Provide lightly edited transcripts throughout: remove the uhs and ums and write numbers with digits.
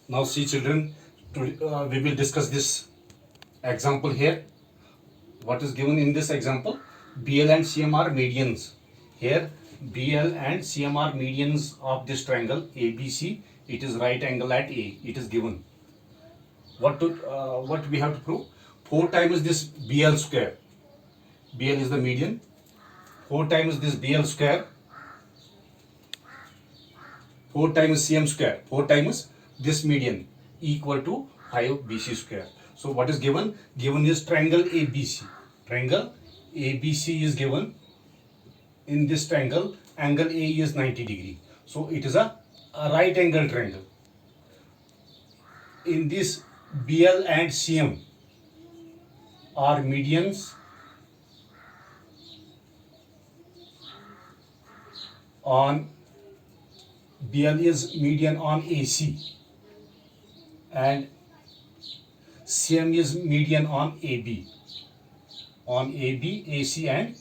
Now see children, we will discuss this example here. What is given in this example? BL and CM are medians. Here BL and CM are medians of this triangle ABC. It is right angle at A. It is given. What we have to prove? 4 times this BL square. BL is the median. 4 times this BL square. 4 times CM square. 4 times this median equal to 5 BC square. So what is given? Given is triangle ABC. Triangle ABC is given. In this triangle, angle A is 90 degree. So it is a right angle triangle. In this BL and CM are medians on BL is median on AC and CM is median on AB. On AB, AC and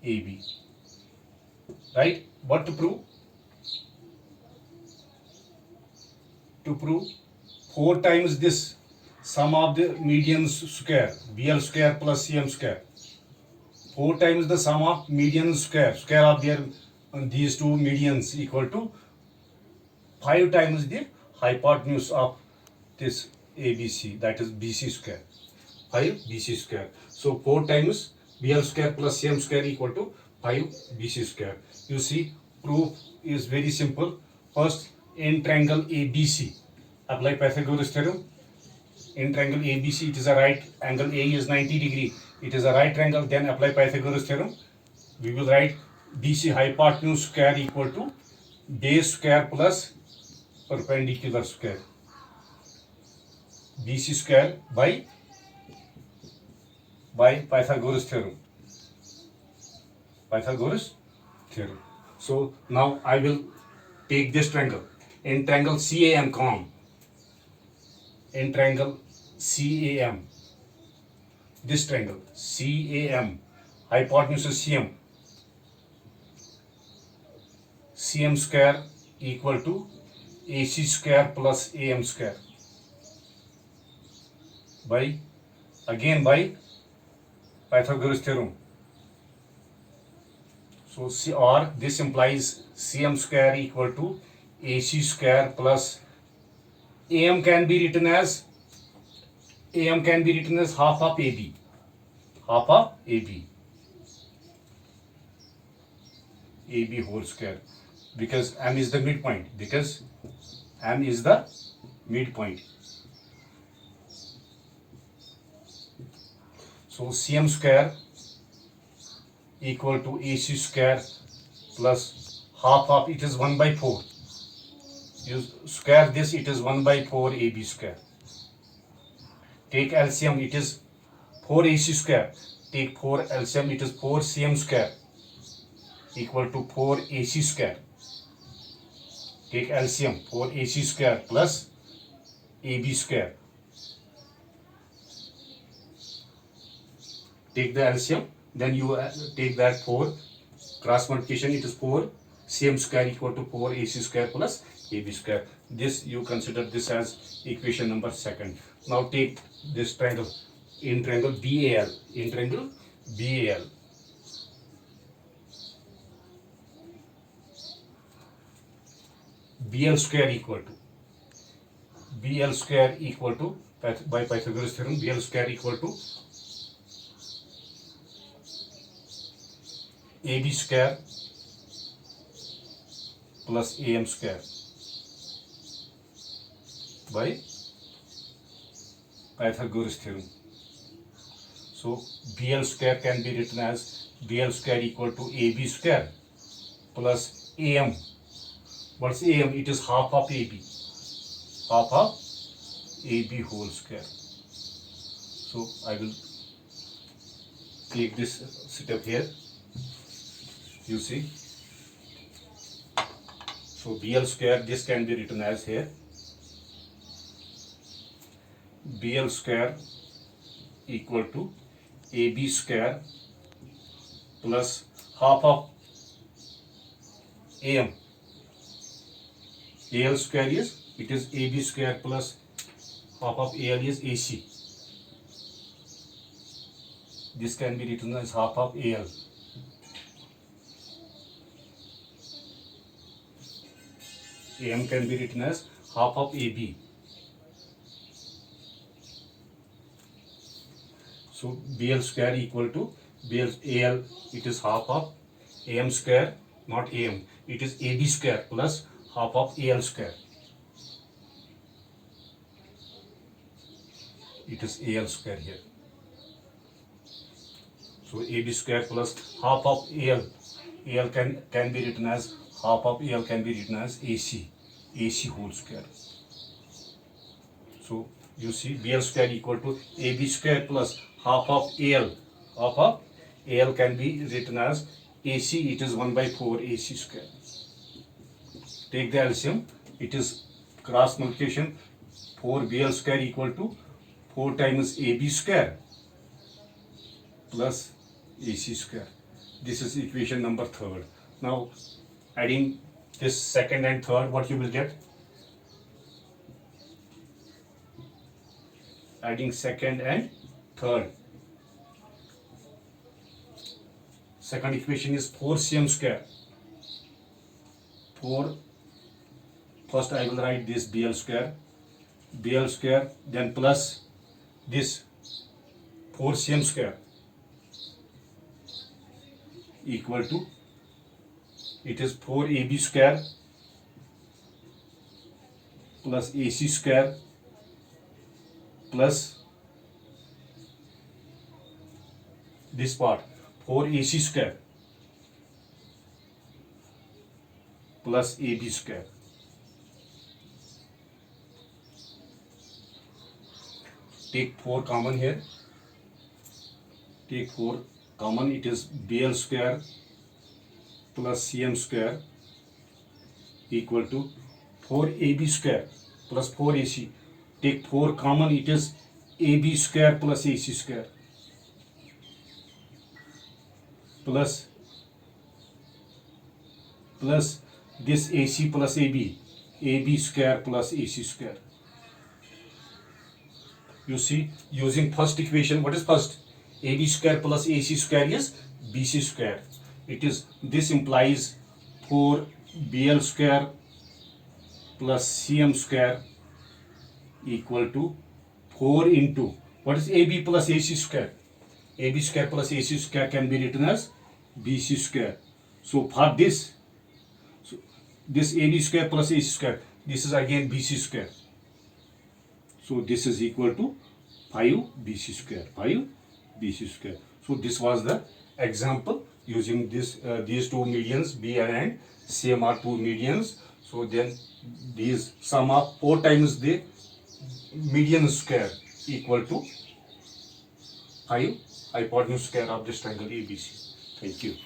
AB. Right? What to prove? To prove 4 times this sum of the medians square, BL square plus CM square. 4 times the sum of median square of these two medians equal to 5 times the hypotenuse of this ABC, that is BC square. 5 BC square. So 4 times BL square plus CM square equal to 5 BC square. You see, proof is very simple. First, in triangle ABC, apply Pythagoras theorem. In triangle ABC, it is a right angle A is 90 degree. It is a right triangle. Then apply Pythagoras theorem. We will write BC hypotenuse square equal to base square plus perpendicular square. BC square by Pythagoras theorem. Pythagoras theorem. So now I will take this triangle. In triangle CAM, in triangle CAM, this triangle CAM, hypotenuse is CM. CM square equal to AC square plus AM square by Pythagoras theorem. So this implies CM square equal to AC square plus AM can be written as half of AB. Half of AB. AB whole square. Because M is the midpoint. So CM square equal to AC square plus half of it is 1 by 4. You square this, it is 1 by 4 AB square. Take LCM, it is 4 AC square. Take 4 LCM, it is 4 CM square equal to 4 AC square. Take LCM, 4 AC square plus AB square. Take the LCM, then you take that 4, cross multiplication, it is 4 CM square equal to 4 AC square plus AB square. This you consider this as equation number 2. Now take this triangle, in triangle BAL. In triangle BAL, BL square equal to by Pythagoras theorem, BL square equal to AB square plus AM square by Pythagoras theorem. So BL square can be written as BL square equal to AB square plus AM. What's AM? It is half of AB. Half of AB whole square. So I will take this step here. You see. So BL square, this can be written as here. BL square equal to AB square plus half of AM. AL square is it is AB square plus half of AL is AC. This can be written as half of AL. AM can be written as half of AB. So BL square equal to BL AL, it is half of AM square, not AM. It is AB square plus half of AL square. It is AL square here. So AB square plus half of AL. AL can be written as half of AL can be written as AC. AC whole square. So you see BL square equal to AB square plus half of AL. Half of AL can be written as AC. It is 1 by 4 AC square. Take the LCM. It is cross multiplication. 4 BL square equal to 4 times AB square plus AC square. This is equation number 3. Now adding this second and third, what you will get? Adding second and third. Second equation is 4cm square. 4. First I will write this BL square. BL square, then plus this 4cm square equal to, it is 4AB square plus AC square plus this part 4AC square plus AB square. Take 4 common here. Take 4 common. It is BL square plus CM square equal to 4AB square plus 4AC. Take 4 common. It is AB square plus AC square plus this AC plus AB. AB square plus AC square. You see, using first equation, what is first? AB square plus AC square is BC square. It is, this implies 4 BL square plus CM square equal to 4 into, what is AB plus AC square? AB square plus AC square can be written as BC square. So for this, this AB square plus AC square, this is again BC square. So this is equal to 5 BC square. 5 BC square. So this was the example using this these two medians BL and CM are two medians. So then these sum of 4 times the median square equal to 5 hypotenuse square of this triangle ABC. Thank you.